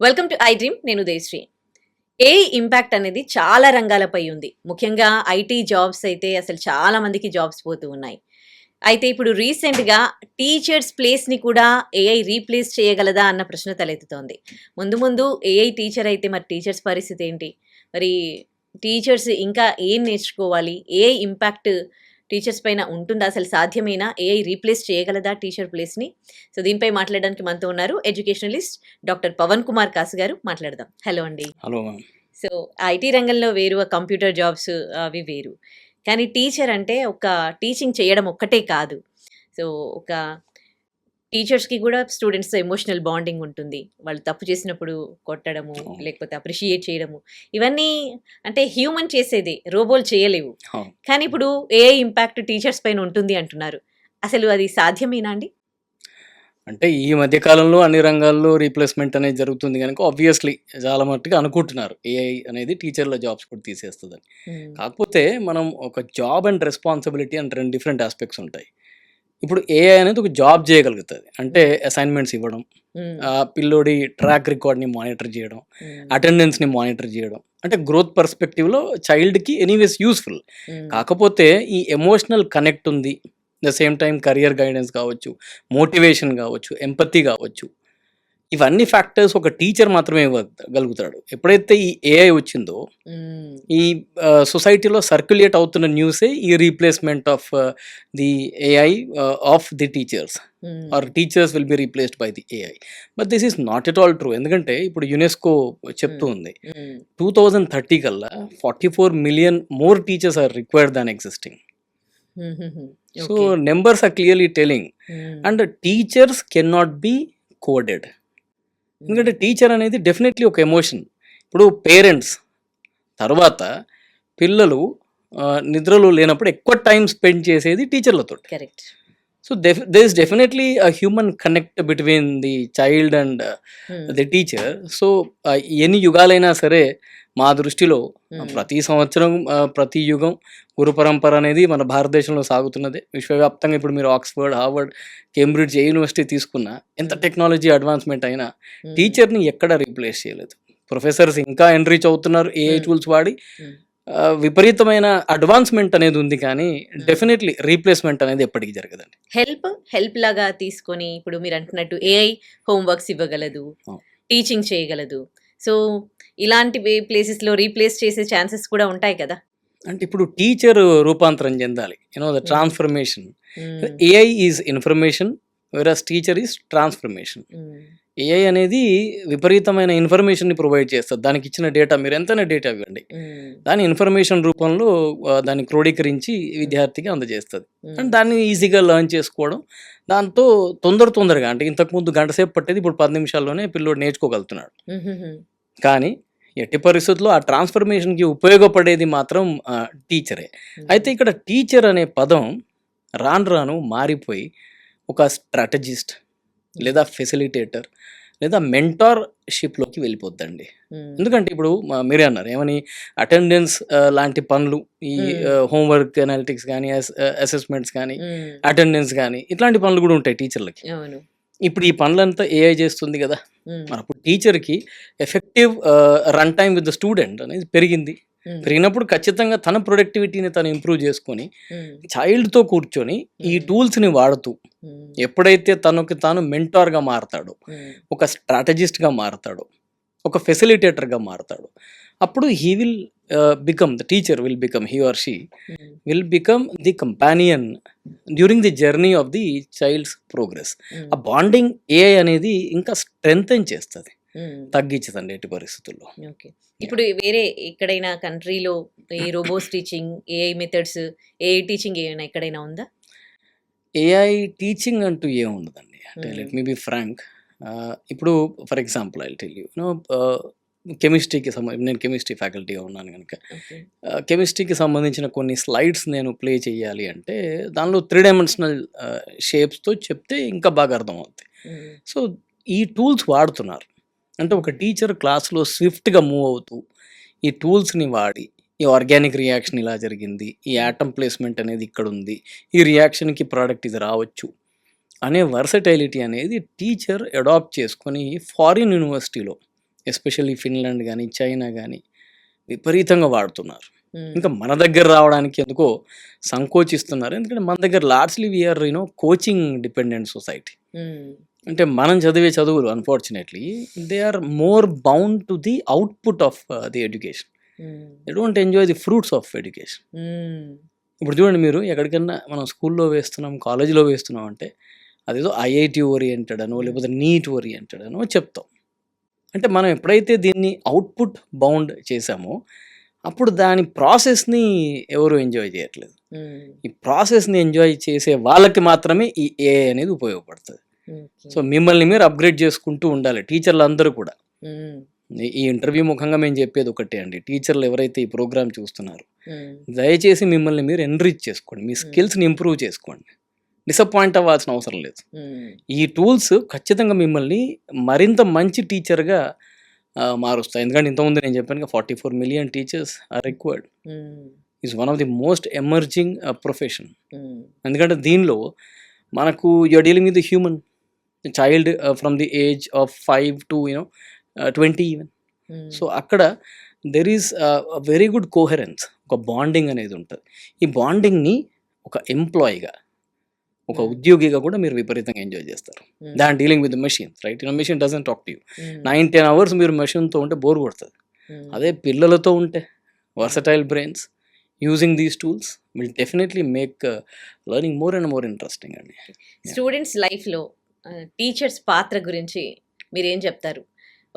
Welcome to I dream. నేను దేశ్రీ. AI impact అనేది చాలా రంగాలపై ఉంది. ముఖ్యంగా ఐటీ జాబ్స్ అయితే అసలు చాలా మందికి జాబ్స్ పోతూ ఉన్నాయి. అయితే ఇప్పుడు రీసెంట్‌గా టీచర్స్ ప్లేస్‌ని కూడా ఏఐ రీప్లేస్ చేయగలదా అన్న ప్రశ్న తలెత్తుతోంది. ముందు ముందు ఏఐ టీచర్ అయితే మరి టీచర్స్ పరిస్థితి ఏంటి? మరి టీచర్స్ ఇంకా ఏం నేర్చుకోవాలి? ఏఐ ఇంపాక్ట్ టీచర్స్ పైన ఉంటుందా? అసలు సాధ్యమేనా? ఏఐ రీప్లేస్ చేయగలదా టీచర్ ప్లేస్‌ని? సో, దీనిపై మాట్లాడడానికి మనతో ఉన్నారు ఎడ్యుకేషనలిస్ట్ డాక్టర్ పవన్ కుమార్ కాసు గారు. మాట్లాడదాం. హలో అండి. Hello ma'am. సో, ఐటీ రంగంలో వేరు, కంప్యూటర్ జాబ్స్ అవి వేరు. కానీ టీచర్ అంటే ఒక టీచింగ్ చేయడం ఒక్కటే కాదు. సో, ఒక టీచర్స్‌కి కూడా స్టూడెంట్స్‌తో ఎమోషనల్ బాండింగ్ ఉంటుంది. వాళ్ళు తప్పు చేసినప్పుడు కొట్టడము, అవును. లేకపోతే అప్రిషియేట్ చేయడము. ఇవన్నీ అంటే హ్యూమన్ చేసేదే. రోబోలు చేయలేవు. అవును. కానీ ఇప్పుడు ఏఐ ఇంపాక్ట్ టీచర్స్ పైన ఉంటుంది అంటున్నారు. అసలు అది సాధ్యమేనా అండి? అంటే ఈ మధ్య కాలంలో అన్ని రంగాల్లో రీప్లేస్‌మెంట్ అనేది జరుగుతుంది గనుక ఆబ్వియస్‌లీ చాలా మట్టుకు అనుకుంటున్నారు. ఏఐ అనేది టీచర్ల జాబ్స్ కూడా తీసేస్తదని. హ్మ్. కాకపోతే మనం ఒక జాబ్ అండ్ రెస్పాన్సిబిలిటీ అని 2 డిఫరెంట్ యాస్పెక్ట్స్ ఉంటాయి. ఇప్పుడు ఏఐ అనేది ఒక జాబ్ చేయగలుగుతది. అంటే అసైన్‌మెంట్స్ ఇవ్వడం, హ్మ్. పిల్లోడి ట్రాక్ రికార్డ్‌ని మానిటర్ చేయడం, హ్మ్. అటెండెన్స్‌ని మానిటర్ చేయడం. అంటే గ్రోత్ పర్స్పెక్టివ్‌లో చైల్డ్‌కి ఎనీవేస్ యూజ్‌ఫుల్. హ్మ్. కాకపోతే ఈ ఎమోషనల్ కనెక్ట్ ఉంది. The same time career guidance కావచ్చు, మోటివేషన్ కావచ్చు, ఎంపతి కావచ్చు. ఇవన్నీ ఫ్యాక్టర్స్ ఒక టీచర్ మాత్రమే ఇవ్వగలుగుతాడు. ఎప్పుడైతే ఈ ఏఐ వచ్చిందో, హ్మ్. ఈ సొసైటీలో సర్క్యులేట్ అవుతున్న న్యూసే ఈ replacement of the AI of the teachers hmm. Are teachers will be replaced by the AI. But this is not at all true. ఎందుకంటే ఇప్పుడు యునెస్కో చెప్తూ హ్మ్. ఉంది. హ్మ్. 2030 కల్లా 44 million more teachers are required than existing. హుహుహు. So okay. numbers are clearly telling. హ్మ్. And teachers cannot be coded. హ్మ్. ఎందుకంటే టీచర్ అనేది డెఫినెట్లీ ఒక ఎమోషన్. ఇప్పుడు పేరెంట్స్ తర్వాత పిల్లలు నిద్రలో లేనప్పుడు ఎక్కువ టైం స్పెండ్ చేసేది టీచర్లతో. Correct. So there is definitely a human connect between the child and హ్మ్. the teacher. సో ఎన్ని యుగాలైనా సరే మా దృష్టిలో హ్మ్. ప్రతి సంవత్సరం ప్రతి యుగం గురు పరంపర అనేది మన భారతదేశంలో సాగుతున్నదే. విశ్వవ్యాప్తంగా ఇప్పుడు మీరు ఆక్స్ఫర్డ్, హార్వర్డ్, కేంబ్రిడ్జ్ ఏ యూనివర్సిటీ తీసుకున్నా ఎంత టెక్నాలజీ అడ్వాన్స్మెంట్ అయినా హ్మ్. టీచర్ని ఎక్కడ రీప్లేస్ చేయలేదు. ప్రొఫెసర్స్ ఇంకా ఎన్రిచ్ అవుతున్నారు ఏఐ హ్మ్. టూల్స్ వాడి. హ్మ్. విపరీతమైన అడ్వాన్స్మెంట్ అనేది ఉంది కానీ హ్మ్. డెఫినెట్లీ రీప్లేస్మెంట్ అనేది ఎప్పటికీ జరగదండి. హెల్ప్ లాగా తీసుకొని ఇప్పుడు మీరంటున్నట్టు ఏఐ హోమ్ వర్క్స్ ఇవ్వగలదు. అవును. టీచింగ్ చేయగలదు. సో, ఇలాంటి ప్లేసెస్‌లో రీప్లేస్ చేసే ఛాన్సెస్ కూడా ఉంటాయి కదా! అంటే ఇప్పుడు టీచర్ రూపాంతరం చెందాలి. The hmm. Transformation. Hmm. AI is information versus teacher is transformation. Hmm. AI అనేది విపరీతమైన ఇన్ఫర్మేషన్‌ని ప్రొవైడ్ చేస్తది. దానికిచ్చిన డేటా మీరు ఎంతైనా డేటా ఇవ్వండి. హ్మ్. దాన్ని ఇన్ఫర్మేషన్ రూపంలో దాన్ని క్రోడీకరించి విద్యార్థికి అందజేస్తది. అండ్ హ్మ్. దాన్ని ఈజీగా లెర్న్ చేసుకోవడం. దాంతో తొందరగా అంటే ఇంతకుముందు గంట సేపు పట్టేది ఇప్పుడు 10 నిమిషాల్లోనే పిల్లోడు నేర్చుకోగలుగుతున్నాడు. హుహుహు. కానీ ఎట్టి పరిస్థితుల్లో ఆ ట్రాన్స్‌ఫర్మేషన్‌కి ఉపయోగపడేది మాత్రం టీచరే. అయితే హ్మ్. ఇక్కడ టీచర్ అనే పదం రాను రాను మారిపోయి ఒక స్ట్రాటజిస్ట్ హ్మ్. లేదా ఫెసిలిటేటర్ లేదా మెంటార్‌షిప్‌లోకి వెళ్ళిపోద్దండి. హ్మ్. ఎందుకంటే ఇప్పుడు మీరే అన్నారు ఏమని అటెండెన్స్ లాంటి పనులు ఈ హ్మ్. హోంవర్క్ అనలిటిక్స్ గానీ, అసెస్మెంట్స్ గానీ, హ్మ్. అటెండెన్స్ గానీ ఇట్లాంటి పనులు గూడా ఉంటాయి టీచర్లకి. అవును. ఇప్పుడు ఈ పనులంతా ఏఐ చేస్తుంది గదా! హ్మ్. మరప్పుడు టీచర్‌కి effective run time with the student అనేది పెరిగింది. హ్మ్. పెరిగినప్పుడు ఖచ్చితంగా తన ప్రొడక్టివిటీని తను ఇంప్రూవ్ చేసుకొని, హ్మ్. చైల్డ్‌తో కూర్చొని ఈ హ్మ్. టూల్స్‌ని వాడుతూ హ్మ్. ఎప్పుడైతే తనకి తాను మెంటార్‌గా మారతాడో, హ్మ్. ఒక స్ట్రాటజిస్ట్‌గా మారతాడో, ఒక ఫెసిలిటేటర్‌గా మారతాడో, అప్పుడు he will become the teacher will become he or she hmm. Will become the companion during the journey of the child's progress. ఆ హ్మ్. బాండింగ్ ఏఐ అనేది ఇంకా స్ట్రెంథెన్ చేస్తది. హ్మ్. తగ్గించదండి ఎట్టి పరిస్థితుల్లో. ఓకే. యాహ్! ఇప్పుడు వేరే ఎక్కడైనా కంట్రీలో ఈ robots teaching, AI methods, AI teaching ఏమైనా ఎక్కడైనా ఉందా? ఏఐ టీచింగ్ అంటూ ఏముండదండి. అంటే hmm. Let me be frank. ఇప్పుడు for example I will tell you. కెమిస్ట్రీకి నేను కెమిస్ట్రీ ఫ్యాకల్టీగా ఉన్నాను గనుక, ఓకే. కెమిస్ట్రీకి సంబంధించిన కొన్ని స్లైడ్స్ నేను ప్లే చేయాలి అంటే, దానిలో 3 డైమెన్షనల్ షేప్స్‌తో చెప్తే ఇంకా బాగా అర్థమవుద్ది. హ్మ్. సో, ఈ టూల్స్ వాడుతున్నారు. అంటే ఒక హ్మ్. టీచర్ క్లాస్‌లో స్విఫ్ట్‌గా మూవ్ అవుతూ, ఈ టూల్స్‌ని వాడి, ఈ ఆర్గానిక్ రియాక్షన్ ఇలా జరిగింది. ఈ హ్మ్. యాటమ్ ప్లేస్‌మెంట్ అనేది ఇక్కడుంది. ఈ రియాక్షన్‌కి ప్రోడక్ట్ ఇది రావచ్చు. అనే వర్సటైలిటీ అనేది టీచర్ అడాప్ట్ చేసుకొని ఫారిన్ యూనివర్సిటీలో ఎస్పెషల్లీ ఫిన్లాండ్ కానీ చైనా కానీ విపరీతంగా వాడుతున్నారు. ఉమ్, ఇంకా మన దగ్గర రావడానికి ఎందుకో సంకోచిస్తున్నారు. ఎందుకంటే మన దగ్గర largely we are coaching dependent society. ఉమ్, అంటే మనం చదివే చదువులు unfortunately they are more bound to the output of the education. Um, they don't enjoy the fruits of education. ఉమ్, ఇప్పుడు చూడండి, మీరు ఎక్కడికన్నా మనం స్కూల్లో వేస్తున్నాం, కాలేజీలో వేస్తున్నాం అంటే అదేదో ఐఐటి ఓరియంటెడ్ అనో లేకపోతే నీట్ ఓరియంటెడ్ అనో చెప్తాం. అంటే మనం ఎప్పుడైతే దీన్ని అవుట్పుట్ బౌండ్ చేసామో అప్పుడు దాని ప్రాసెస్ని ఎవరు ఎంజాయ్ చేయట్లేదు. ఉమ్, ఈ ప్రాసెస్ని ఎంజాయ్ చేసే వాళ్ళకి మాత్రమే ఈ ఏఐ అనేది ఉపయోగపడుతుంది. ఓకే. సో మిమ్మల్ని మీరు అప్గ్రేడ్ చేసుకుంటూ ఉండాలి, టీచర్లు అందరూ కూడా. ఉమ్, ఈ ఇంటర్వ్యూ ముఖంగా మేము చెప్పేది ఒకటే అండి, టీచర్లు ఎవరైతే ఈ ప్రోగ్రామ్ చూస్తున్నారు ఉమ్, దయచేసి మిమ్మల్ని మీరు ఎన్రిచ్ చేసుకోండి, మీ స్కిల్స్ని ఇంప్రూవ్ చేసుకోండి, డిసప్పాయింట్ అవ్వాల్సిన అవసరం లేదు. ఉమ్, ఈ టూల్స్ ఖచ్చితంగా మిమ్మల్ని మరింత మంచి టీచర్గా మారుస్తాయి. ఎందుకంటే ఇంతకుముందు నేను చెప్పాను 44 million teachers are required. Um, is one of the most emerging profession. Um, ఎందుకంటే దీనిలో మనకు you're dealing with human child from the age of 5 to 20 even. Um, so అక్కడ there is very good coherence, ఒక bonding అనేది ఉంటుంది. ఈ బాండింగ్ని ఒక ఎంప్లాయీగా, ఒక ఉద్యోగిగా కూడా మీరు విపరీతంగా ఎంజాయ్ చేస్తారు. ఉమ్, దాని dealing with machine, right? Machine doesn't talk to you. Um, 9-10 hours మీరు మెషిన్తో ఉంటే బోర్ కొడుతుంది. ఉమ్, అదే పిల్లలతో ఉంటే versatile brains using these tools will definitely make learning more and more interesting అండి. స్టూడెంట్స్ లైఫ్లో టీచర్స్ పాత్ర గురించి మీరేం చెప్తారు?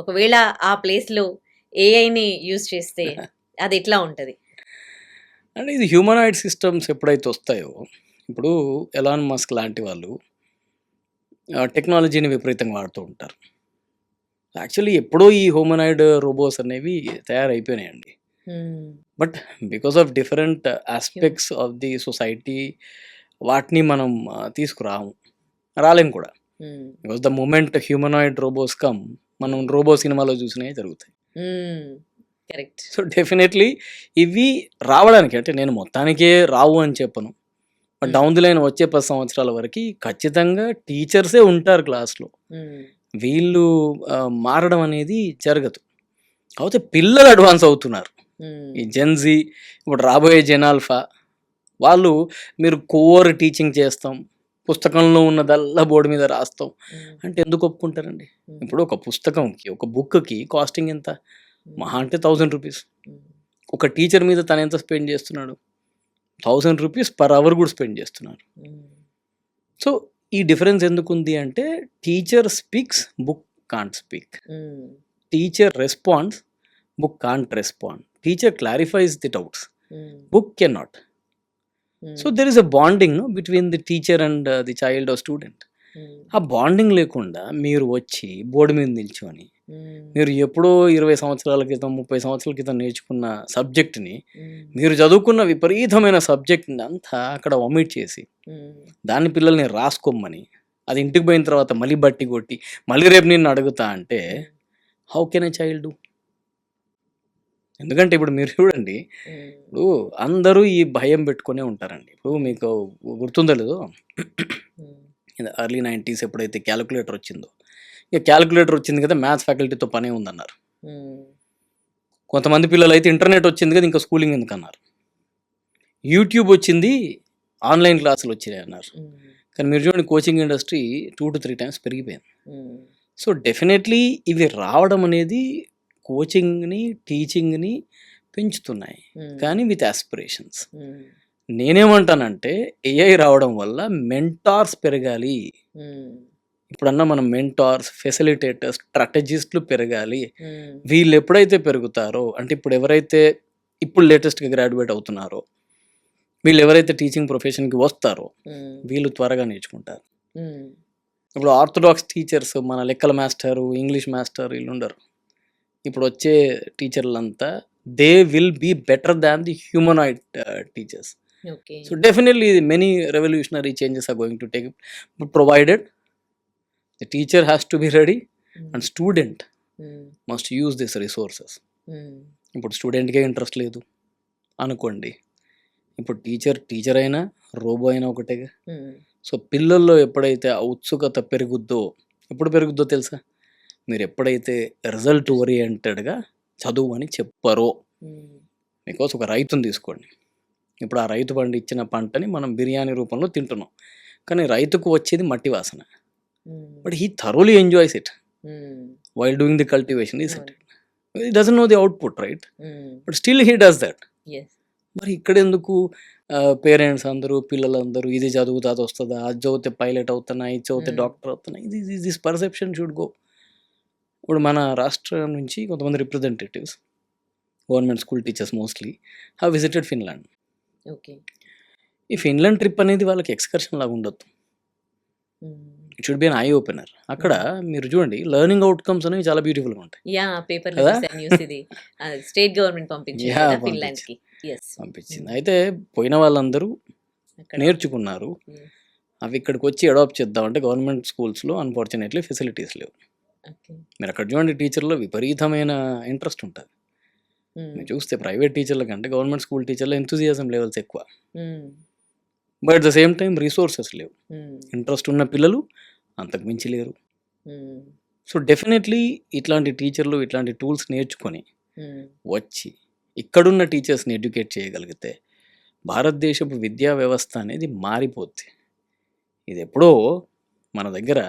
ఒకవేళ ఆ ప్లేస్లో ఏఐని యూజ్ చేస్తే అది ఎట్లా ఉంటుంది? అంటే ఇది హ్యూమనాయిడ్ సిస్టమ్స్ ఎప్పుడైతే వస్తాయో, ఇప్పుడు ఎలాన్ మస్క్ లాంటి వాళ్ళు టెక్నాలజీని విపరీతంగా వాడుతూ ఉంటారు. యాక్చువల్లీ ఎప్పుడో ఈ హ్యూమనాయిడ్ రోబోస్ అనేవి తయారైపోయినాయండి. But because of different aspects of the society వాటిని మనం రాలేం కూడా. Because the moment humanoid robos come, మనం రోబో సినిమాలో చూసినవి జరుగుతాయి. కరెక్ట్. సో డెఫినెట్లీ ఇవి రావడానికి, అంటే నేను మొత్తానికే రావు అని చెప్పను, బట్ డౌన్ ది లైన్ వచ్చే 10 సంవత్సరాల వరకు ఖచ్చితంగా టీచర్సే ఉంటారు క్లాస్లో. వీళ్ళు మారడం అనేది జరగదు. కాకపోతే పిల్లలు అడ్వాన్స్ అవుతున్నారు. ఈ జెన్జీ, ఇప్పుడు రాబోయే జెనాల్ఫా వాళ్ళు, మీరు కోర్ టీచింగ్ చేస్తాం, పుస్తకంలో ఉన్నదల్లా బోర్డు మీద రాస్తాం అంటే ఎందుకు ఒప్పుకుంటారండి? ఇప్పుడు ఒక పుస్తకంకి, ఒక బుక్కి కాస్టింగ్ ఎంత? మహా అంటే 1000 రూపీస్. ఒక టీచర్ మీద తను ఎంత స్పెండ్ చేస్తున్నాడు? 1000 రూపీస్ పర్ అవర్ కూడా స్పెండ్ చేస్తున్నారు. సో ఈ డిఫరెన్స్ ఎందుకు ఉంది అంటే, teacher speaks, book can't speak. Teacher responds, book can't respond. Teacher clarifies the doubts, book cannot. So there is a bonding between the teacher and the child or student. ఆ bonding లేకుండా మీరు వచ్చి board మీద నిల్చొని మీరు ఎప్పుడో 20 సంవత్సరాల క్రితం 30 సంవత్సరాల క్రితం నేర్చుకున్న సబ్జెక్ట్ని, మీరు చదువుకున్న విపరీతమైన సబ్జెక్ట్ని అంతా అక్కడ ఒమిట్ చేసి దాన్ని పిల్లల్ని రాసుకోమని, అది ఇంటికి పోయిన తర్వాత మళ్ళీ బట్టి కొట్టి మళ్ళీ రేపు నేను అడుగుతా అంటే how can a child do? ఎందుకంటే ఇప్పుడు మీరు చూడండి, ఇప్పుడు అందరూ ఈ భయం పెట్టుకునే ఉంటారండి. ఇప్పుడు మీకు గుర్తుందో లేదో, ఎర్లీ 90s ఎప్పుడైతే క్యాలిక్యులేటర్ వచ్చిందో, ఇక క్యాలిక్యులేటర్ వచ్చింది కదా, మ్యాథ్స్ ఫ్యాకల్టీతో పనే ఉందన్నారు. కొంతమంది పిల్లలు అయితే ఇంటర్నెట్ వచ్చింది కదా, ఇంకా స్కూలింగ్ ఎందుకు అన్నారు. యూట్యూబ్ వచ్చింది, ఆన్లైన్ క్లాసులు వచ్చినాయి అన్నారు. కానీ మీరు చూడండి, కోచింగ్ ఇండస్ట్రీ 2 to 3 times పెరిగిపోయింది. సో డెఫినెట్లీ ఇవి రావడం అనేది కోచింగ్ని, టీచింగ్ని పెంచుతున్నాయి, కానీ విత్ ఆస్పిరేషన్స్. నేనేమంటానంటే, ఏఐ రావడం వల్ల మెంటార్స్ పెరగాలి. ఇప్పుడన్నా మనం మెంటార్స్, ఫెసిలిటేటర్స్, స్ట్రాటజిస్టులు పెరగాలి. వీళ్ళు ఎప్పుడైతే పెరుగుతారో, అంటే ఇప్పుడు ఎవరైతే ఇప్పుడు లేటెస్ట్గా గ్రాడ్యుయేట్ అవుతున్నారో, వీళ్ళు ఎవరైతే టీచింగ్ ప్రొఫెషన్కి వస్తారో వీళ్ళు త్వరగా నేర్చుకుంటారు. ఇప్పుడు ఆర్థోడాక్స్ టీచర్స్, మన లెక్కల మాస్టరు, ఇంగ్లీష్ మాస్టర్ వీళ్ళు ఉండరు. ఇప్పుడు వచ్చే టీచర్లంతా they will be better than the humanoid teachers. So definitely many revolutionary changes are going to take, provided the teacher has to be ready and student must use this resources. ఇప్పుడు స్టూడెంట్కే interest లేదు అనుకోండి, ఇప్పుడు teacher అయినా robo అయినా ఒకటేగా. So పిల్లల్లో ఎప్పుడైతే ఆ ఉత్సుకత పెరుగుద్దో, ఎప్పుడు పెరుగుద్దో తెలుసా? మీరు ఎప్పుడైతే రిజల్ట్ ఓరియంటెడ్గా చదువు అని చెప్పరో, బికాస్ ఒక రైతుని తీసుకోండి, ఇప్పుడు ఆ రైతు పండించిన పంటని మనం బిర్యానీ రూపంలో తింటున్నాం, కానీ రైతుకు వచ్చేది మట్టి వాసన, but he thoroughly enjoys it while doing the cultivation, is it doesn't know the output, right? But still he does that. మరి ఇక్కడ ఎందుకు పేరెంట్స్ అందరూ పిల్లలందరూ ఇది చదువుతా అది వస్తుందా, అది చదివితే పైలట్ అవుతున్నా, ఇది చదివితే డాక్టర్ అవుతున్నా, ఇది దిస్ పర్సెప్షన్ షుడ్ గో. ఇప్పుడు మన రాష్ట్రం నుంచి కొంతమంది representatives, government school teachers mostly have visited Finland. Okay. ఈ ఫిన్లాండ్ ట్రిప్ అనేది వాళ్ళకి ఎక్స్కర్షన్ లాగా ఉండొద్దు, it should be an eye opener. అక్కడ మీరు చూడండి లెర్నింగ్ అవుట్కమ్స్ అనేవి చాలా బ్యూటిఫుల్గా ఉంటాయి. పేపర్ కదా? న్యూస్ ఇది స్టేట్ గవర్నమెంట్ పంపించింది Yeah, కదా ఫిన్లాండ్ కి. పంపించింది. అయితే పోయిన వాళ్ళందరూ నేర్చుకున్నారు, అవి ఇక్కడికి వచ్చి అడాప్ట్ చేద్దామంటే గవర్నమెంట్ స్కూల్స్లో అన్ఫార్చునేట్లీ ఫెసిలిటీస్ లేవు. మీరు అక్కడ చూడండి టీచర్లో విపరీతమైన ఇంట్రెస్ట్ ఉంటుంది. మీరు చూస్తే ప్రైవేట్ టీచర్ల కంటే గవర్నమెంట్ స్కూల్ టీచర్లో ఎంతూజియాజం లెవెల్స్ ఎక్కువ, but at the same time resources లేవు. ఇంట్రెస్ట్ ఉన్న పిల్లలు అంతకు మించి లేరు. సో డెఫినెట్లీ ఇట్లాంటి టీచర్లు ఇట్లాంటి టూల్స్ నేర్చుకొని వచ్చి ఇక్కడున్న టీచర్స్ని ఎడ్యుకేట్ చేయగలిగితే భారతదేశపు విద్యా వ్యవస్థ అనేది మారిపోద్ది. ఇది ఎప్పుడో మన దగ్గర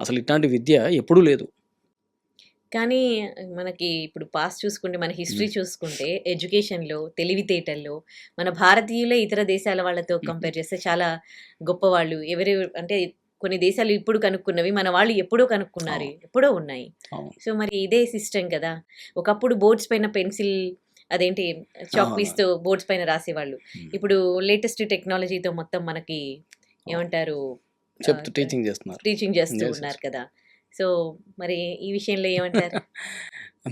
అసలు ఇట్లాంటి విద్య ఎప్పుడూ లేదు. కానీ మనకి ఇప్పుడు పాస్ట్ చూసుకుంటే, మన హిస్టరీ చూసుకుంటే, ఎడ్యుకేషన్లో తెలివితేటల్లో మన భారతీయులే ఇతర దేశాల వాళ్ళతో కంపేర్ చేస్తే చాలా గొప్పవాళ్ళు. అంటే కొన్ని దేశాలు ఇప్పుడు కనుక్కున్నవి మన వాళ్ళు ఎప్పుడో కనుక్కున్నారు, ఎప్పుడో ఉన్నాయి. సో మరి ఇదే సిస్టమ్ కదా. ఒకప్పుడు బోర్డ్స్ పైన పెన్సిల్ అదేంటి చాక్పీస్తో బోర్డ్స్ పైన రాసేవాళ్ళు. ఇప్పుడు లేటెస్ట్ టెక్నాలజీతో మొత్తం మనకి ఏమంటారు టీచింగ్ చేస్తూ ఉన్నారు కదా. సో మరి ఈ విషయంలో ఏమంటారు?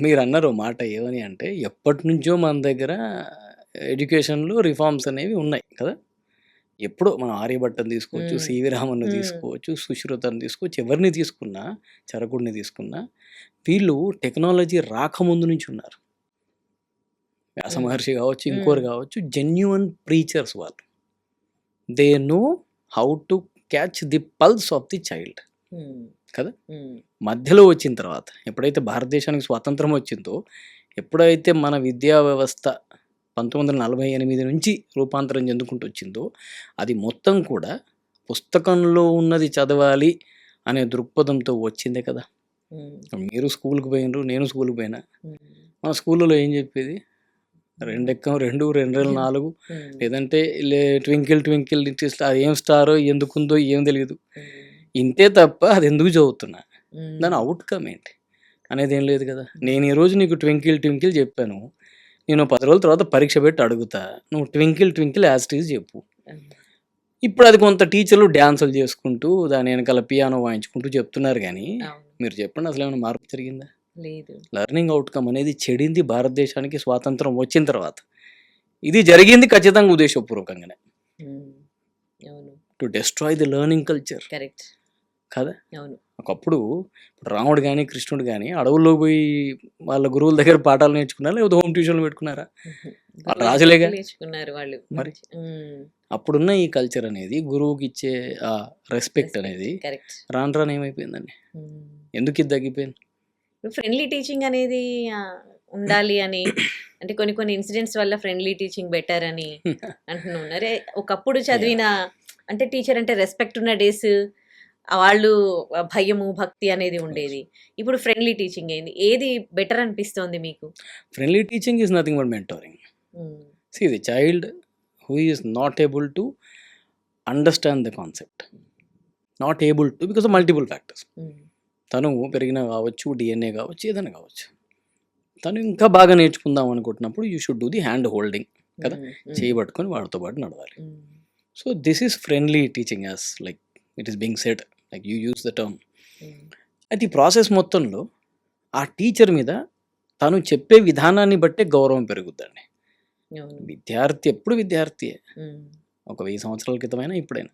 మీరు అన్నారు మాట ఏమని అంటే, ఎప్పటి నుంచో మన దగ్గర ఎడ్యుకేషన్లో రిఫార్మ్స్ అనేవి ఉన్నాయి కదా. ఎప్పుడో మనం ఆర్యభట్టని తీసుకోవచ్చు, సివి రామన్ను తీసుకోవచ్చు, సుశ్రుతని తీసుకోవచ్చు, ఎవరిని తీసుకున్నా, చరకుడిని తీసుకున్నా, వీళ్ళు టెక్నాలజీ రాకముందు నుంచి ఉన్నారు. వ్యాస మహర్షి కావచ్చు, ఇంకోరు కావచ్చు, జెన్యున్ ప్రీచర్స్ వాళ్ళు. They know how to catch the pulse of the child కదా. మధ్యలో వచ్చిన తర్వాత ఎప్పుడైతే భారతదేశానికి స్వాతంత్రం వచ్చిందో, ఎప్పుడైతే మన విద్యా వ్యవస్థ 1948 నుంచి రూపాంతరం చెందుకుంటూ వచ్చిందో, అది మొత్తం కూడా పుస్తకంలో ఉన్నది చదవాలి అనే దృక్పథంతో వచ్చిందే కదా. మీరు స్కూల్కి పోయినరు, నేను స్కూల్కి పోయినా, మన స్కూల్లో ఏం చెప్పేది, 2 ఎక్కం 2, 2 4, లేదంటే ట్వింకిల్ ట్వింకిల్ లిటిల్ అది ఏం స్టారో ఎందుకుందో ఏం తెలియదు, ఇంతే తప్ప అది ఎందుకు చదువుతున్నా, దాని అవుట్కమ్ ఏంటి అనేది ఏం లేదు కదా. నేను ఈరోజు నీకు ట్వింకిల్ ట్వింకిల్ చెప్పాను, నేను 10 రోజుల తర్వాత పరీక్ష పెట్టి అడుగుతా, నువ్వు twinkle twinkle as it is చెప్పు. ఇప్పుడు అది కొంత టీచర్లు డ్యాన్సులు చేసుకుంటూ దాని వెనకాల పియానో వాయించుకుంటూ చెప్తున్నారు, కానీ మీరు చెప్పండి అసలు ఏమైనా మార్పు జరిగిందా? లేదు. లెర్నింగ్ అవుట్కమ్ అనేది చెడింది భారతదేశానికి స్వాతంత్రం వచ్చిన తర్వాత. ఇది జరిగింది ఖచ్చితంగా ఉద్దేశపూర్వకంగానే, to destroy the learning culture. Correct కదా. అవును. ఒకప్పుడు రాముడు కానీ కృష్ణుడు కానీ అడవుల్లో పోయి వాళ్ళ గురువుల దగ్గర పాఠాలు నేర్చుకున్నారా, లేకపోతే హోమ్ ట్యూషన్లు పెట్టుకున్నారా? వాళ్ళు రాజులేగా నేర్చుకున్నారు వాళ్ళు. మరి అప్పుడున్న ఈ కల్చర్ అనేది, గురువుకి ఇచ్చే ఆ రెస్పెక్ట్ అనేది రాను రాను ఏమైపోయిందండి, ఎందుకు ఇది తగ్గిపోయింది? ఫ్రెండ్లీ టీచింగ్ అనేది ఉండాలి అని అంటే కొన్ని ఇన్సిడెంట్స్ వల్ల ఫ్రెండ్లీ టీచింగ్ బెటర్ అని అంటున్నారు. ఒకప్పుడు చదివిన అంటే టీచర్ అంటే రెస్పెక్ట్ ఉన్న డేస్, వాళ్ళు భయము భక్తి అనేది ఉండేది. ఇప్పుడు ఫ్రెండ్లీ టీచింగ్ అయింది. ఏది బెటర్ అనిపిస్తోంది మీకు? Friendly teaching is nothing but mentoring. See, the child who is not able to understand the concept, not able to because of multiple factors. తను పెరిగిన కావచ్చు, డిఎన్ఏ కావచ్చు, ఏదైనా కావచ్చు, తను ఇంకా బాగా నేర్చుకుందాం అనుకుంటున్నప్పుడు you should do the hand holding కదా, చేయబట్టుకొని వాడితో పాటు నడవాలి. So this is friendly teaching as like it is being said, like you use the term. అయితే ఈ ప్రాసెస్ మొత్తంలో ఆ టీచర్ మీద తను చెప్పే విధానాన్ని బట్టే గౌరవం పెరుగుద్దండి. విద్యార్థి ఎప్పుడు విద్యార్థియే, ఒక 1000 సంవత్సరాల క్రితమైనా ఇప్పుడైనా.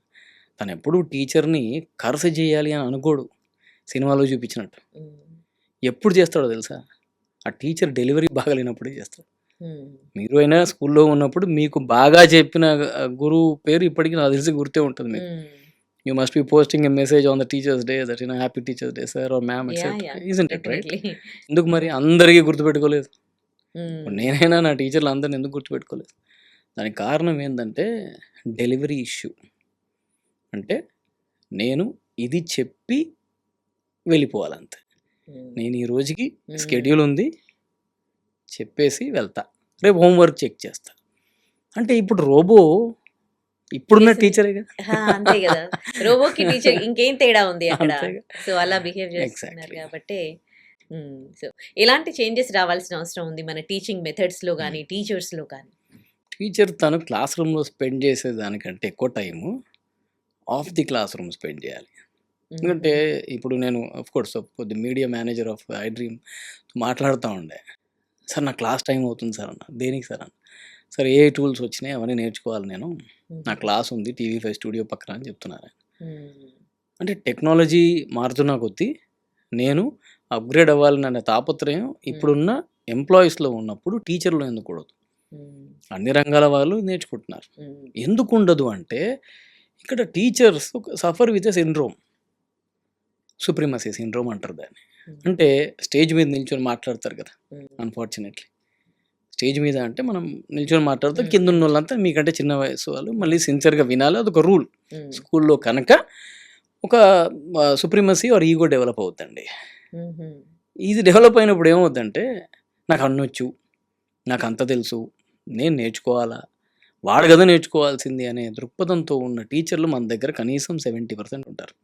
తను ఎప్పుడు టీచర్ని కరస చేయాలి అని అనుకోడు, సినిమాలో చూపించినట్టు. ఎప్పుడు చేస్తాడో తెలుసా, ఆ టీచర్ డెలివరీ బాగాలేనప్పుడే చేస్తాడు. మీరు అయినా స్కూల్లో ఉన్నప్పుడు మీకు బాగా చెప్పిన గురువు పేరు ఇప్పటికీ నాకు తెలిసి గుర్తే ఉంటుంది మీకు. You must be posting a message on the teachers day that happy teachers day sir or ma'am Yeah, etcetera. yeah, isn't it right? definitely. ఎందుకు మరి అందరికీ గుర్తుపెట్టుకోలేదు? ఇప్పుడు Mm. నేనైనా నా టీచర్లు అందరిని ఎందుకు గుర్తుపెట్టుకోలేదు? దానికి కారణం ఏంటంటే డెలివరీ ఇష్యూ. అంటే నేను ఇది చెప్పి వెళ్ళిపోవాలంతే. Mm. నేను ఈ రోజుకి Mm. స్కెడ్యూల్ ఉంది చెప్పేసి వెళ్తా, రేపు హోంవర్క్ చెక్ చేస్తా. అంటే ఇప్పుడు రోబో ఇప్పుడున్న చేసింది. టీచరే కదా. అంతే కదా, రోబోకి టీచర్ ఇంకేం తేడా ఉంది అక్కడ? అంతేగా. సో అలా బిహేవ్ చేస్తున్నారు Exactly. కాబట్టి. సో ఎలాంటి చేంజెస్ రావాల్సిన అవసరం ఉంది మన టీచింగ్ మెథడ్స్ లో కానీ టీచర్స్ లో కానీ? టీచర్ తను క్లాస్ రూమ్లో స్పెండ్ చేసే దానికంటే ఎక్కువ time of the class room spend చేయాలి. ఎందుకంటే ఇప్పుడు నేను course the media manager of I dream మాట్లాడుతూ ఉండే, సార్ నా క్లాస్ టైం అవుతుంది సార్ అన్న. దేనికి సార్ అన్న? సార్ ఏ టూల్స్ వచ్చినాయి అవన్నీ నేర్చుకోవాలి నేను, నా క్లాస్ ఉంది TV5 స్టూడియో పక్కన అని చెప్తున్నారు. అంటే టెక్నాలజీ మారుతున్న కొద్దీ నేను అప్గ్రేడ్ అవ్వాలనే తాపత్రయం ఇప్పుడున్న ఎంప్లాయీస్లో ఉన్నప్పుడు టీచర్లో ఎందుకు ఉండదు? అన్ని రంగాల వాళ్ళు నేర్చుకుంటున్నారు. ఎందుకు ఉండదు అంటే ఇక్కడ teachers suffer with a syndrome, supremacy syndrome అంటారు దాన్ని. అంటే స్టేజ్ మీద నిల్చొని మాట్లాడతారు కదా, అన్ఫార్చునేట్లీ స్టేజ్ మీద అంటే మనం నిల్చొని మాట్లాడితే కింద ఉన్న వాళ్ళంతా మీకంటే చిన్న వయసు వాళ్ళు మళ్ళీ సిన్సియర్గా వినాలి, అదొక రూల్ స్కూల్లో. కనుక ఒక సుప్రీమసీ ఆర్ ఈగో డెవలప్ అవుతుందండి. ఇది డెవలప్ అయినప్పుడు ఏమవుతుందంటే నాకు అన్నొచ్చు, నాకు అంత తెలుసు, నేను నేర్చుకోవాలా, వాడు కదా నేర్చుకోవాల్సింది అనే దృక్పథంతో ఉన్న టీచర్లు మన దగ్గర కనీసం 70% ఉంటారు.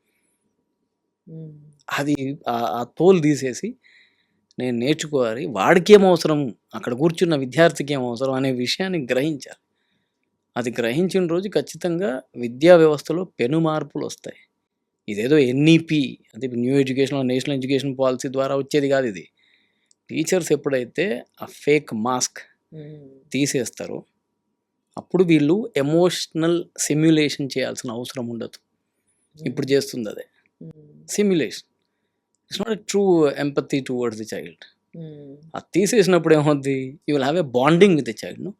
అది ఆ తోలు తీసేసి నేను నేర్చుకోవాలి, వాడికి ఏం అవసరం, అక్కడ కూర్చున్న విద్యార్థికి ఏం అవసరం అనే విషయాన్ని గ్రహించాలి. అది గ్రహించిన రోజు ఖచ్చితంగా విద్యా వ్యవస్థలో పెను మార్పులు వస్తాయి. ఇదేదో NEP అంటే new education national education policy ద్వారా వచ్చేది కాదు. ఇది టీచర్స్ ఎప్పుడైతే ఆ ఫేక్ మాస్క్ తీసేస్తారో అప్పుడు వీళ్ళు ఎమోషనల్ సిమ్యులేషన్ చేయాల్సిన అవసరం ఉండదు. ఇప్పుడు చేస్తుంది అదే simulation. It's not a true empathy towards the child. అది తీసేసినప్పుడు ఏమవుద్ది, you will have a bonding with the child. No,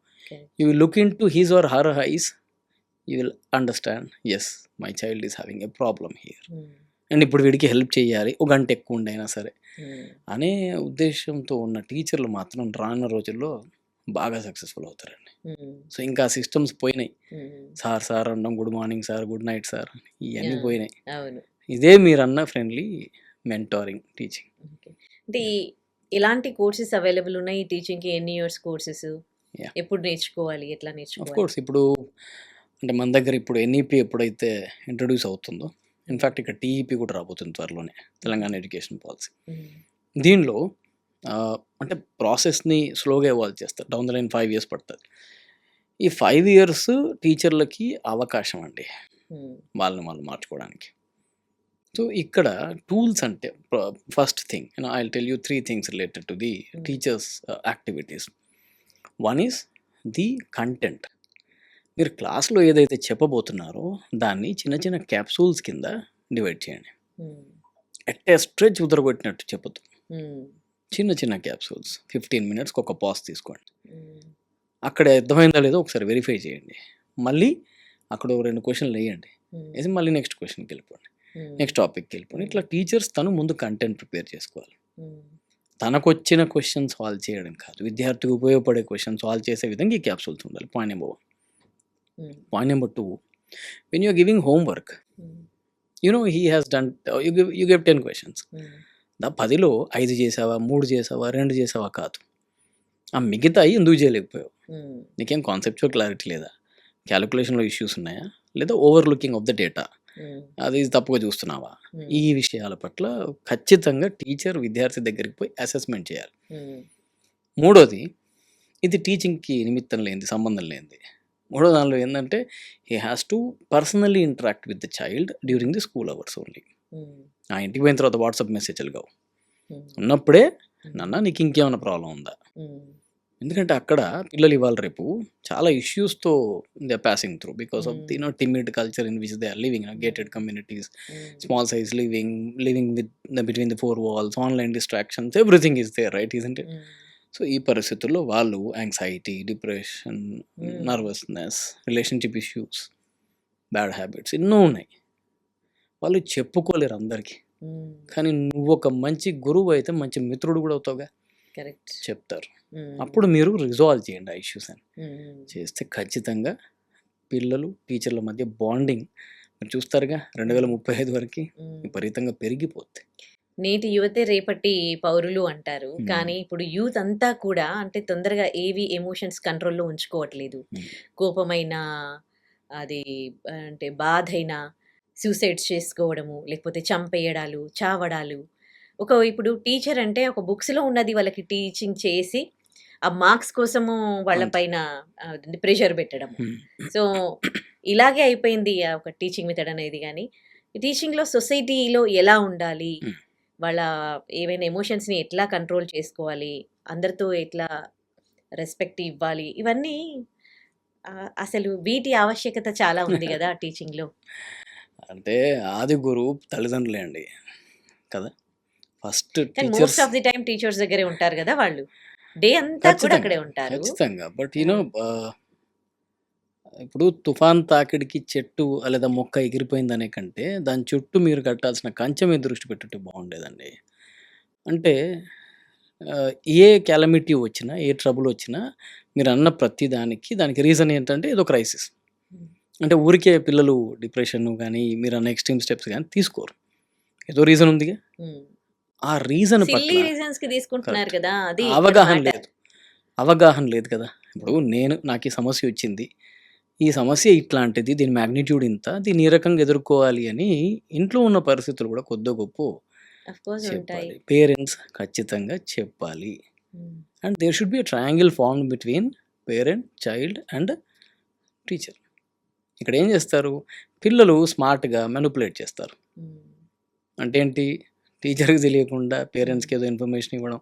you will look into his or her eyes, you will understand, yes my child is having a problem here and ఇప్పుడు వీడికి help చేయాలి, ఒక గంట ఎక్కువ ఉండైనా సరే అనే ఉద్దేశంతో ఉన్న టీచర్లు మాత్రం రానున్న రోజుల్లో బాగా సక్సెస్ఫుల్ అవుతారండి. సో ఇంకా సిస్టమ్స్ పోయినాయి, సార్ అనడం, good morning sir, good night sir, ఇవన్నీ పోయినాయి. ఇదే మీరన్న ఫ్రెండ్లీ మెంటారింగ్ టీచింగ్. అంటే ఎలాంటి కోర్సెస్ అవైలబుల్ ఉన్నాయి టీచింగ్కి? ఎన్ని ఇయర్స్ కోర్సెస్, ఎప్పుడు నేర్చుకోవాలి, ఎట్లా నేర్చుకోవాలి? ఆఫ్ కోర్స్ ఇప్పుడు అంటే మన దగ్గర ఇప్పుడు NEP ఎప్పుడైతే ఇంట్రడ్యూస్ అవుతుందో, ఇన్ఫ్యాక్ట్ ఇక్కడ TEP కూడా రాబోతుంది త్వరలోనే, తెలంగాణ ఎడ్యుకేషన్ పాలసీ. దీనిలో అంటే ప్రాసెస్ని స్లోగా ఎవాల్వ్ చేస్తారు. డౌన్ ద లైన్ 5 years పడుతుంది. ఈ 5 years టీచర్లకి అవకాశం అండి వాళ్ళని వాళ్ళు మార్చుకోవడానికి. సో ఇక్కడ టూల్స్ అంటే first thing I will tell you 3 things related to the teachers activities. One is the content. మీరు క్లాస్లో ఏదైతే చెప్పబోతున్నారో దాన్ని చిన్న చిన్న క్యాప్సూల్స్ కింద డివైడ్ చేయండి. ఎట్ ఏ స్ట్రెచ్ ఉదరగొట్టినట్టు చెప్పొద్దు, చిన్న చిన్న క్యాప్సూల్స్. 15 minutesకి ఒక పాస్ తీసుకోండి. అక్కడ అర్థమైందా లేదో ఒకసారి వెరిఫై చేయండి. మళ్ళీ అక్కడ 2 questions వేయండి, వేసి మళ్ళీ నెక్స్ట్ క్వశ్చన్కి వెళ్ళిపోండి, నెక్స్ట్ టాపిక్కి వెళ్ళిపోండి. ఇట్లా టీచర్స్ తను ముందు కంటెంట్ ప్రిపేర్ చేసుకోవాలి. తనకు వచ్చిన క్వశ్చన్ సాల్వ్ చేయడం కాదు, విద్యార్థికి ఉపయోగపడే క్వశ్చన్ సాల్వ్ చేసే విధంగా ఈ క్యాప్సూల్స్ ఉండాలి. Point number 1. Point number 2, when you're giving homework, he has done, you give 10 questions. 10లో 5 చేసావా, 3 చేసావా, 2 చేసావా కాదు, ఆ మిగతా ఎందుకు చేయలేకపోయావు, నీకేం కాన్సెప్చువల్ క్లారిటీ లేదా, క్యాలిక్యులేషన్లో ఇష్యూస్ ఉన్నాయా, లేదా over looking of the data, అది తప్పుగా చూస్తున్నావా, ఈ విషయాల పట్ల ఖచ్చితంగా టీచర్ విద్యార్థి దగ్గరికి పోయి అసెస్మెంట్ చేయాలి. 3వది, ఇది టీచింగ్కి నిమిత్తం లేనిది, సంబంధం లేనిది. 3వ దానిలో ఏంటంటే he has to personally interact with the child during the school hours only. ఆ ఇంటికి పోయిన తర్వాత వాట్సాప్ మెసేజ్లు కావు, ఉన్నప్పుడే నాన్న నీకు ఇంకేమైనా ప్రాబ్లం ఉందా. ఎందుకంటే అక్కడ పిల్లలు ఇవాళ రేపు చాలా ఇష్యూస్తో they passing through because of timid culture in which they are living, gated communities, small size living with between the 4 walls, online distractions, everything is there, right, isn't it? So ఈ పరిస్థితుల్లో వాళ్ళు anxiety, depression, nervousness, relationship issues, bad habits ఎన్నో ఉన్నాయి. వాళ్ళు చెప్పుకోలేరు అందరికీ. హ్మ్. కానీ నువ్వు ఒక మంచి గురువు అయితే మంచి మిత్రుడు కూడా అవుతావుగా, కరెక్ట్. చెప్తారు. హ్మ్. అప్పుడు మీరు రిజాల్వ్ చేయండి ఆ ఇష్యూస్ అని. హ్మ్. చేస్తే ఖచ్చితంగా పిల్లలు టీచర్ల మధ్య బాండింగ్ మీరు చూస్తారుగా 2035 వరకు హ్మ్. విపరీతంగా పెరిగిపోద్ది. నేటి యువతే రేపటి పౌరులు అంటారు. హ్మ్. కానీ ఇప్పుడు యూత్ అంతా కూడా అంటే తొందరగా ఏవి ఎమోషన్స్ కంట్రోల్‌లో ఉంచుకోవట్లేదు. హ్మ్. కోపమైనా, అది అంటే బాధైనా సూసైడ్స్ చేసుకోవడము, లేకపోతే చంపేయడాలు, చావడాలు. ఇప్పుడు టీచర్ అంటే ఒక బుక్స్‌లో ఉన్నది వాళ్ళకి టీచింగ్ చేసి, ఆ మార్క్స్ కోసము వాళ్ళ అంతే. పైన ప్రెషర్ పెట్టడము. హ్మ్. సో, ఇలాగే అయిపోయింది ఒక టీచింగ్ మెథడ్ అనేది గానీ, టీచింగ్‌లో సొసైటీలో ఎలా ఉండాలి? హ్మ్. వాళ్ళ ఏవైనా ఎమోషన్స్‌ని ఎట్లా కంట్రోల్ చేసుకోవాలి? అందరితో ఎట్లా రెస్పెక్ట్ ఇవ్వాలి? ఇవన్నీ అసలు వీటి ఆవశ్యకత చాలా ఉంది గదా! టీచింగ్‌లో. అంటే ఆది గురువు తల్లిదండ్రులే అండి కదా! ఫస్ట్ కానీ most teachers of the time teachers దగ్గరే ఉంటారు గదా! వాళ్ళు. డే అంతా కూడా ఖచ్చితంగా. అక్కడే ఉంటారు. ఖచ్చితంగా. బట్ ఆ! ఇప్పుడు తుఫాన్ తాకిడికి చెట్టు లేదా మొక్క ఎగిరిపోయిందనే కంటే, దాని చుట్టూ మీరు కట్టాల్సిన కంచె మీద దృష్టి పెట్టుంటే బాగుండేదండి. అంటే ఏ క్యాలమిటీ వచ్చినా, ఏ ట్రబుల్ వచ్చినా మీరన్న ప్రతి దానికి రీజన్ ఏంటంటే ఏదో క్రైసిస్. హ్మ్. అంటే ఊరికే పిల్లలు డిప్రెషన్ గానీ, మీరన్న ఎక్స్‌ట్రీమ్ స్టెప్స్ గానీ తీసుకోరు. ఏదో రీజన్ ఉందిగా. హ్మ్. ఆ రీజన్ సిల్లీ పట్ల రీజన్స్‌కి తీసుకుంటున్నారు కరెక్ట్. కదా! అది ఇక్కడ అవగాహన మ్యాటర్. లేదు. అవగాహన లేదు కదా! ఇప్పుడు నాకు ఈ సమస్యొచ్చింది. ఈ సమస్య ఇట్లాంటిది. దీని మాగ్నిట్యూడ్ ఇంత. దీన్ని ఈ రకంగా ఎదుర్కోవాలి అని ఇంట్లో ఉన్న పరిస్థితులు కూడా కొద్దో గొప్పో ఆఫ్ కోర్స్ ఉంటాయి. చెప్పాలి. పేరెంట్స్ ఖచ్చితంగా చెప్పాలి. హ్మ్. And there should be a triangle formed between parent, child and teacher. ఇక్కడ ఏం చేస్తారు? పిల్లలు స్మార్ట్‌గా మానిప్యులేట్ చేస్తారు. హ్మ్. అంటే ఏంటి? టీచర్‌కి తెలియకుండా హ్మ్. పేరెంట్స్‌కి ఏదో ఇన్ఫర్మేషన్ ఇవ్వడం.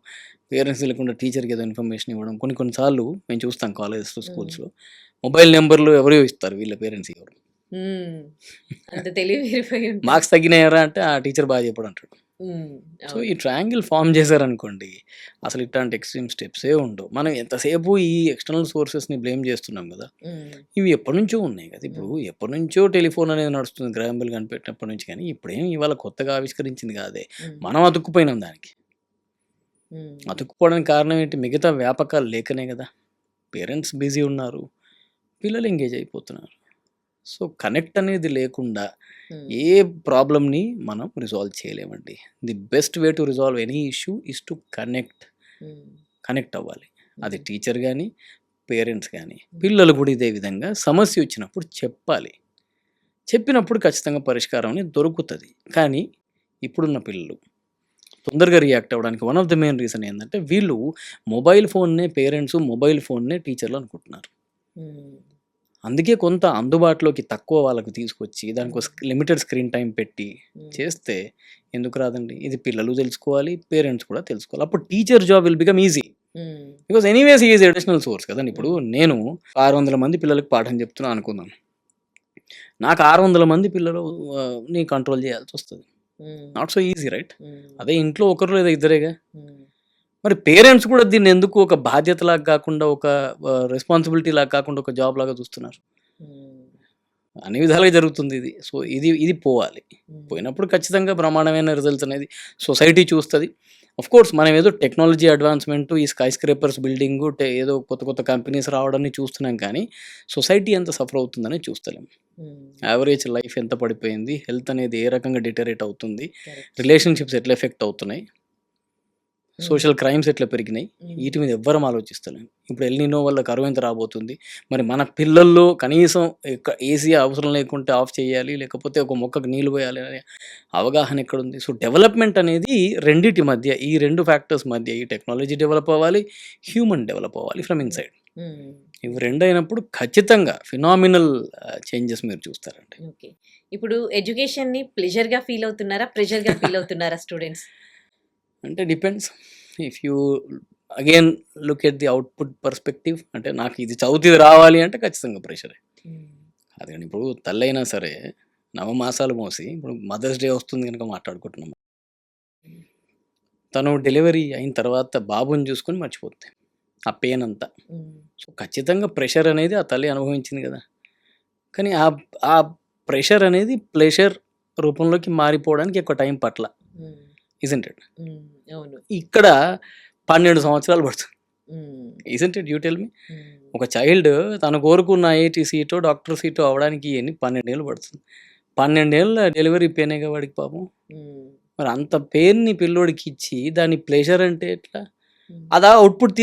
పేరెంట్స్‌కి తెలియకుండా టీచర్‌కి ఏదో ఇన్ఫర్మేషన్ ఇవ్వడం. కొన్ని సార్లు మేము చూస్తాం కాలేజెస్‌లో, హ్మ్. స్కూల్స్‌లో మొబైల్ నంబర్‌లు ఎవరియో ఇస్తారు. వీళ్ళ పేరెంట్స్ ఇవ్వరు. హ్మ్. అంత తెలివిరిపోయి ఉంటారు. మార్క్స్ తగ్గినాయరా అంటే ఆ టీచర్ బాగా చెప్పడు అంటాడు. హ్మ్. సో, ఈ అవును. ట్రయాంగిల్ ఫార్మ్ చేశారనుకోండి, అసలు ఇట్లాంటి ఎక్స్‌ట్రీమ్ స్టెప్సే ఉండవు. మనం ఎంతసేపు ఈ ఎక్స్‌టర్నల్ సోర్సెస్‌ని బ్లేమ్ చేస్తున్నాం గదా! హ్మ్. ఇవి ఎప్పటినుంచో ఉన్నాయి కదా! ఇప్పుడు హ్మ్. ఎప్పటినుంచో టెలిఫోన్ అనేది నడుస్తుంది. గ్రాహం బెల్ కనిపెట్టినప్పటి నుంచి కానీ, ఇప్పుడేమి ఇవాళ కొత్తగా ఆవిష్కరించింది కాదే. హ్మ్. మనం అతుక్కుపోయినాం దానికి. హ్మ్. అతుక్కుపోవడానికి కారణం ఏంటి? మిగతా వ్యాపకాలు లేకనే గదా! పేరెంట్స్ బిజీ ఉన్నారు. పిల్లలు ఎంగేజ్ అయిపోతున్నారు. సో, కనెక్ట్ అనేది లేకుండా హ్మ్. ఏ ప్రాబ్లమ్‌ని మనం రిజాల్వ్ చేయలేమండి. The best way to resolve any issue is to connect. హ్మ్. కనెక్ట్ అవ్వాలి. అది హ్మ్. టీచర్ గాని, పేరెంట్స్ గాని. హ్మ్. పిల్లలు కూడా ఇదే విధంగా సమస్యొచ్చినప్పుడు చెప్పాలి. చెప్పినప్పుడు ఖచ్చితంగా పరిష్కారం అనేది దొరుకుతది. కానీ ఇప్పుడున్న పిల్లలు తొందరగా రియాక్ట్ అవ్వడానికి one of the main reason ఏందంటే, వీళ్ళు మొబైల్ ఫోన్‌నే పేరెంట్స్, మొబైల్ ఫోన్‌నే టీచర్లు అనుకుంటున్నారు. హ్మ్. అందుకే కొంత అందుబాటులోకి తక్కువ వాళ్ళకి తీసుకొచ్చి, దానికో హ్మ్. లిమిటెడ్ స్క్రీన్ టైమ్ పెట్టి హ్మ్. చేస్తే ఎందుకు రాదండి? ఇది పిల్లలు తెలుసుకోవాలి, పేరెంట్స్ కూడా తెలుసుకోవాలి. అప్పుడు teacher job will become easy. Hmm. Because anyways he is additional source కదండీ. ఇప్పుడు హ్మ్. నేను 600 మంది పిల్లలకి పాఠం చెప్తున్నా అనుకుందాం. నాకు 600 మంది పిల్లలు ని కంట్రోల్ చేయాల్సొస్తది. హ్మ్. Not so easy right? హ్మ్. అదే ఇంట్లో ఒకరు లేదా ఇద్దరేగా. హ్మ్. మరి పేరెంట్స్ కూడా దీన్నెందుకు ఒక బాధ్యతలాగా కాకుండా, ఒక రెస్పాన్సిబిలిటీలాగా కాకుండా, ఒక జాబ్‌లాగా చూస్తున్నారు? హ్మ్. అన్ని విధాలుగా జరుగుతుంది ఇది. సో, ఇది పోవాలి. హ్మ్. పోయినప్పుడు ఖచ్చితంగా బ్రహ్మాండమైన రిజల్ట్స్ అనేది సొసైటీ చూస్తది. ఆఫ్‌కోర్స్ మనం ఏదో టెక్నాలజీ అడ్వాన్స్‌మెంటు, ఈ స్కై స్క్రేపర్స్ బిల్డింగు, ఏదో కొత్త కొత్త కంపెనీస్ రావడాన్ని చూస్తున్నాం కానీ, సొసైటీ ఎంత సఫర్ అవుతుందనేది చూస్తలేం. హ్మ్. యావరేజ్ లైఫ్ ఎంత పడిపోయింది? హెల్త్ అనేది ఏ రకంగా డిటరేట్ అవుతుంది? కరెక్ట్. రిలేషన్‌షిప్స్ ఎట్లా ఎఫెక్ట్ అవుతున్నాయి? హ్మ్. సోషల్ క్రైమ్స్ ఎట్లా పెరిగినాయి? హ్మ్. ఈటి మీద ఎవ్వరం ఆలోచిస్తలేం. ఇప్పుడు ఎల్‌నినో వల్ల కరువు ఎంత రాబోతుంది? మరి మన పిల్లల్లో కనీసం ఏసీ అవసరం లేకుంటే ఆఫ్ చేయాలి. లేకపోతే ఒక మొక్కకు నీళ్లు పోయాలి అనే అవగాహన ఎక్కడుంది? సో, డెవలప్‌మెంట్ అనేది రెండిటి మధ్య, ఈ 2 ఫ్యాక్టర్స్ మధ్య ఈ టెక్నాలజీ డెవలప్ అవ్వాలి. హ్యూమన్ డెవలప్ అవ్వాలి ఫ్రమ్ హ్మ్. ఇన్‌సైడ్. హ్మ్. ఇవి 2 అయినప్పుడు ఖచ్చితంగా ఫినామినల్ చేంజెస్ మీరు చూస్తారండి. ఓకే. ఇప్పుడు ఎడ్యుకేషన్‌ని ప్లెజర్‌గా ఫీల్ అవుతున్నారా? ప్రెషర్‌గా ఫీల్ అవుతున్నారా స్టూడెంట్స్? అంటే depends. If you again look at the output perspective, అంటే నాకు ఇది చదివితే ఇది రావాలి అంటే ఖచ్చితంగా ప్రెషరే. హ్మ్. అది కానీ ఇప్పుడు తల్లైనా సరే నవమాసాలు మోసి, ఇప్పుడు మదర్స్ డే వస్తుంది గనుక మాట్లాడుకుంటున్నాం. హ్మ్. తను డెలివరీ అయిన తర్వాత బాబుని చూసుకొని మర్చిపోద్ది. ఆ పెయిన్ అంతా. హ్మ్. సో, ఖచ్చితంగా ప్రెషర్ అనేది ఆ తల్లి అనుభవించింది గదా! కానీ ఆ ప్రెషర్ అనేది ప్లెషర్ రూపంలోకి మారిపోవడానికి ఎక్కువ టైం పట్ల, ఉమ్, ఇజంట్ ఇట్? ఉమ్, అవును. ఇక్కడ 12 సంవత్సరాలు పడుతుంది, um, isn't it? You tell me. Um, ఒక చైల్డ్ తను కోరుకున్న ఐఐటి సీటో డాక్టర్ సీటో అవడానికి 12 ఏళ్ళు పడుతుంది. 12 ఏళ్ళ డెలివరీ పెయినేగా వాడికి పాపం. ఉమ్, మరి అంత పెయిన్ని పిల్లోడికి ఇచ్చి దాని ప్లెజర్ అంటే ఎట్లా? ఉమ్, అదే అవుట్పుట్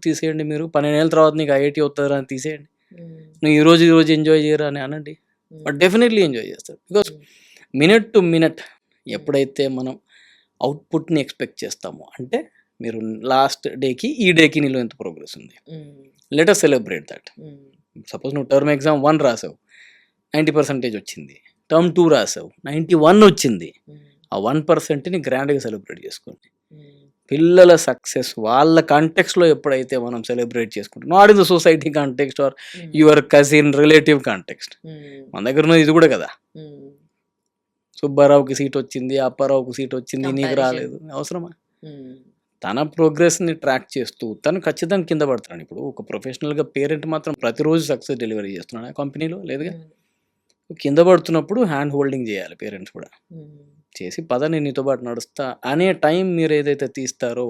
తీసేయండి మీరు. 12 ఏళ్ళ తర్వాత నీకు ఐఐటి అవుతుందా అని తీసేయండి. ఉమ్, నువ్వు ఈ రోజు ఎంజాయ్ చేయరా అని అనండి, బట్ డెఫినెట్లీ ఎంజాయ్ చేస్తారు. బికాస్ మినిట్ టు మినిట్ ఎప్పుడైతే మనం అవుట్పుట్ని ఎక్స్పెక్ట్ చేస్తామో, అంటే మీరు లాస్ట్ డేకి ఈ డేకి నీలో ఎంత ప్రోగ్రెస్ ఉంది, um, let us celebrate that. Um, suppose నువ్వు టర్మ్ ఎగ్జామ్ 1 రాసావు, 90% వచ్చింది. టర్మ్ 2 రాసావు, 91 వచ్చింది. ఉమ్, ఆ 1%ని గ్రాండ్గా సెలబ్రేట్ చేసుకోండి. ఉమ్, పిల్లల సక్సెస్ వాళ్ళ కాంటెక్స్లో ఎప్పుడైతే మనం సెలబ్రేట్ చేసుకుంటాం, not in the society context or your cousin relative context. Um, మన దగ్గర ఉన్నది ఇది కూడా కదా. ఉమ్, సుబ్బారావుకి సీట్ వచ్చింది, అప్పారావుకి సీట్ వచ్చింది, నీకు Comparison. రాలేదు, అవసరమా? ఉమ్, తన ప్రోగ్రెస్ని ట్రాక్ చేస్తూ తను ఖచ్చితంగా కింద పడతాడు. ఇప్పుడు ఒక ప్రొఫెషనల్గా పేరెంట్ మాత్రం ప్రతిరోజు సక్సెస్ డెలివరీ చేస్తున్నాడు ఆ కంపెనీలో లేదుగా. కింద పడుతున్నప్పుడు హ్యాండ్ హోల్డింగ్ చేయాలి పేరెంట్స్ కూడా, ఉమ్, చేసి పద నేను నీతో పాటు నడుస్తా అనే టైం మీరు ఏదైతే తీస్తారో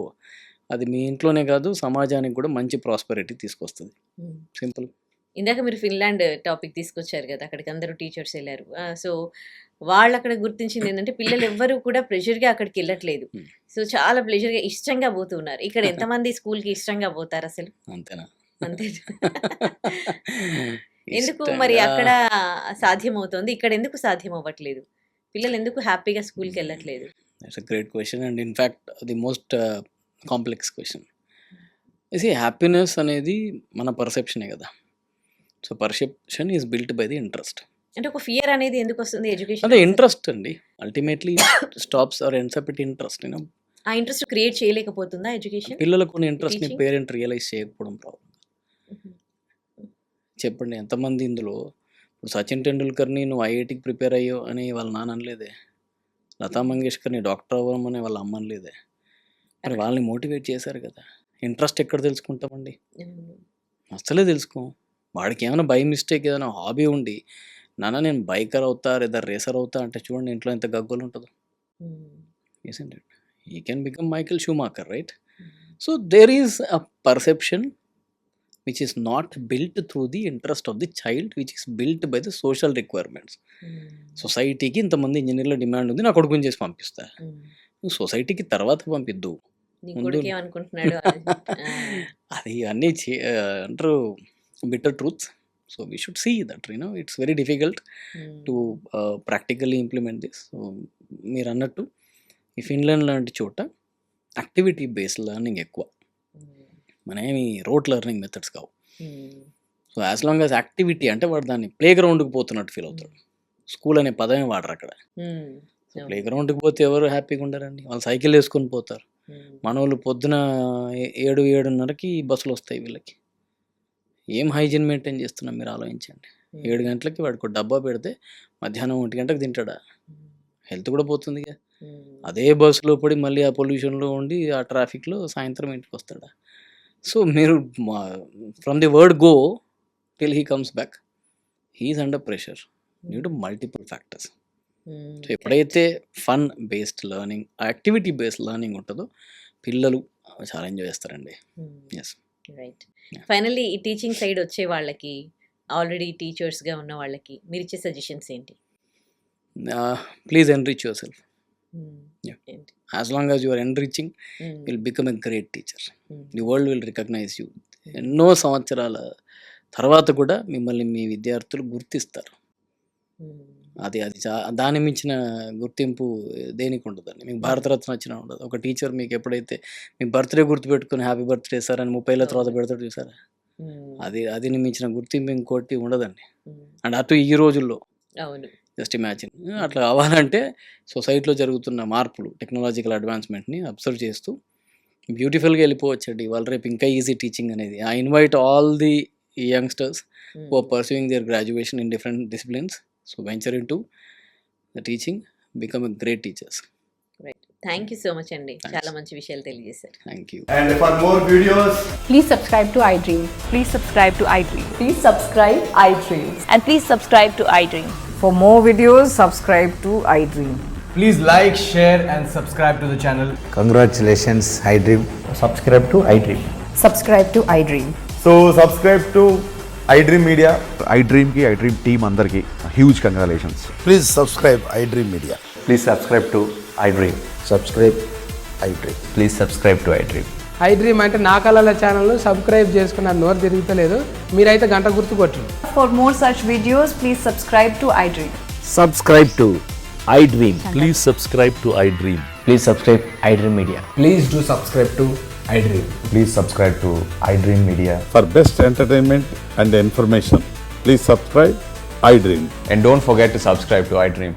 అది మీ ఇంట్లోనే కాదు సమాజానికి కూడా మంచి ప్రాస్పెరిటీ తీసుకొస్తుంది. ఉమ్. సింపుల్. ఇందాక మీరు ఫిన్లాండ్ టాపిక్ తీసుకొచ్చారు కదా, అక్కడికి అందరూ టీచర్స్ వెళ్ళారు. సో వాళ్ళు అక్కడ గుర్తించింది ఏంటంటే పిల్లలు ఎవ్వరూ కూడా ప్రెషర్గా అక్కడికి వెళ్ళట్లేదు. Hmm. సో చాలా ప్లెజర్గా ఇష్టంగా పోతున్నారు. ఇక్కడ ఎంతమంది స్కూల్కి ఇష్టంగా పోతారు అసలు? అంతేనా? అంతే. ఎందుకు మరి అక్కడ సాధ్యమవుతుంది, ఇక్కడ ఎందుకు సాధ్యం అవ్వట్లేదు? పిల్లలు ఎందుకు హ్యాపీగా స్కూల్కి వెళ్ళట్లేదు? That's a great question and in fact the most complex question. Happiness అనేది మన పర్సెప్షనే కదా. So perception is built by the interest. అంటే ఒక ఫియర్ అనేది ఎందుకు వస్తుంది ఎడ్యుకేషన్? అదే ఇంట్రెస్ట్ అండి. Ultimately stops or ends up it interest. ఆ ఇంట్రెస్ట్ క్రియేట్ చేయలేకపోతుందా ఎడ్యుకేషన్? పిల్లలకు ఉన్న ఇంట్రెస్ట్ని Teaching? పేరెంట్ రియలైజ్ చేయకపోవడం ప్రాబ్లం. చెప్పండి ఎంతమంది ఇందులో ఇప్పుడు సచిన్ టెండూల్కర్ని నువ్వు ఐఐటికి ప్రిపేర్ అయ్యో అని వాళ్ళ నాన్న అనలేదే, లతా మంగేష్కర్ని డాక్టర్ అవ్వమని వాళ్ళ అమ్మ అనలేదే, మరి వాళ్ళని మోటివేట్ చేశారు కదా. ఇంట్రెస్ట్ ఎక్కడ తెలుసుకుంటామండి? అసలే తెలుసుకో. వాడికి ఏమైనా బై మిస్టేక్ ఏదైనా హాబీ ఉండి నాన్న నేను బైకర్ అవుతా లేదా రేసర్ అవుతా అంటే చూడండి ఇంట్లో ఎంత గగ్గోలు ఉంటుందో. Isn't it? He can become Michael Schumacher, right? So there is a perception which is not built through the interest of the child, which is built by the social requirements. సొసైటీకి ఇంతమంది ఇంజనీర్ల డిమాండ్ ఉంది, నా కొడుకుని చేసి పంపిస్తా. నువ్వు సొసైటీకి తర్వాత పంపిద్దు. ఏమనుకుంటున్నాడు అది అన్నీ అంటారు bitter truths. So we should see that it's very difficult to practically implement this. So మీరు అన్నట్టు ఈ ఫిన్లాండ్ లాంటి చోట యాక్టివిటీ బేస్డ్ లెర్నింగ్ ఎక్కువ, మనమేమి రోట్ లెర్నింగ్ మెథడ్స్ కావు. So as long as activity అంటే వాడు దాన్ని ప్లే గ్రౌండ్కి పోతున్నట్టు ఫీల్ అవుతాడు. స్కూల్ అనే పదమే వాడరు అక్కడ. సో ప్లే గ్రౌండ్కి పోతే ఎవరు హ్యాపీగా ఉండరండి, వాళ్ళు సైకిల్ వేసుకొని పోతారు. మన వాళ్ళు పొద్దున 7-7:30కి బస్సులు వస్తాయి వీళ్ళకి. ఏం హైజీన్ మెయింటైన్ చేస్తున్నాం మీరు ఆలోచించండి. 7 గంటలకి వాడికి డబ్బా పెడితే మధ్యాహ్నం 1 గంటకు తింటాడా? హెల్త్ కూడా పోతుందిగా. అదే బస్సులో పడి మళ్ళీ ఆ పొల్యూషన్లో ఉండి ఆ ట్రాఫిక్లో సాయంత్రం ఇంటికి వస్తాడా? సో మీరు from the word go till he comes back he is under pressure due to multiple factors. So ఎప్పుడైతే fun based learning, activity based learning ఉంటుందో పిల్లలు చాలా ఎంజాయ్ చేస్తారండి. Yes, right. ఫైనల్లీ ఈ టీచింగ్ సైడ్ వచ్చే వాళ్ళకి, ఆల్రెడీ టీచర్స్గా ఉన్న వాళ్ళకి మీరు ఇచ్చే సజెషన్స్ ఏంటి? Please enrich yourself. As long as you're enriching will become a great teacher. The world will recognise you. ఎన్నో సంవత్సరాల తర్వాత కూడా మిమ్మల్ని మీ విద్యార్థులు గుర్తిస్తారు. అది దాని మించిన గుర్తింపు దేనికి ఉండదండి. మీకు భారతరత్న వచ్చినా ఉండదు. ఒక టీచర్ మీకు ఎప్పుడైతే మీ బర్త్డే గుర్తుపెట్టుకుని హ్యాపీ బర్త్డే సార్ అని 30 ఏళ్ళ తర్వాత పెడతాడు చూసారా, అది మించిన గుర్తింపు ఇంకోటి ఉండదండి. అండ్ అటు ఈ రోజుల్లో జస్ట్ ఇమాజిన్. అట్లా కావాలంటే సొసైటీలో జరుగుతున్న మార్పులు, టెక్నాలజికల్ అడ్వాన్స్మెంట్ని అబ్జర్వ్ చేస్తూ బ్యూటిఫుల్గా వెళ్ళిపోవచ్చండి. ఇవాళ రేపు ఇంకా ఈజీ టీచింగ్ అనేది. I invite all the youngsters who are pursuing their graduation in different disciplines. So venture into the teaching, become a great teachers. Right. Thank you so much అండి. చాలా మంచి విషయాలు తెలియజేశారు. Thank you. And for more videos, please subscribe to iDream. Please subscribe to iDream. Please subscribe iDream. And please subscribe to iDream. For more videos, subscribe to iDream. Please like, share, and subscribe to the channel. Congratulations, iDream. subscribe to iDream. Subscribe to iDream. So subscribe to iDream media. iDreamకి iDream team అందరికీ huge congratulations. Please subscribe iDream Media. Please subscribe to iDream. Subscribe iDream. Please subscribe to iDream. iDream అంటే నా కళల channel subscribe చేసుకున్న నోరు తిరుగుతలేదు, మీరైతే గంట గుర్తు కొట్టండి. For more such videos, please subscribe to iDream. Subscribe to iDream. Please subscribe to iDream. Please subscribe iDream Media. Please do subscribe to iDream. Please subscribe to iDream media. For best entertainment and information, please subscribe iDream. And don't forget to subscribe to iDream.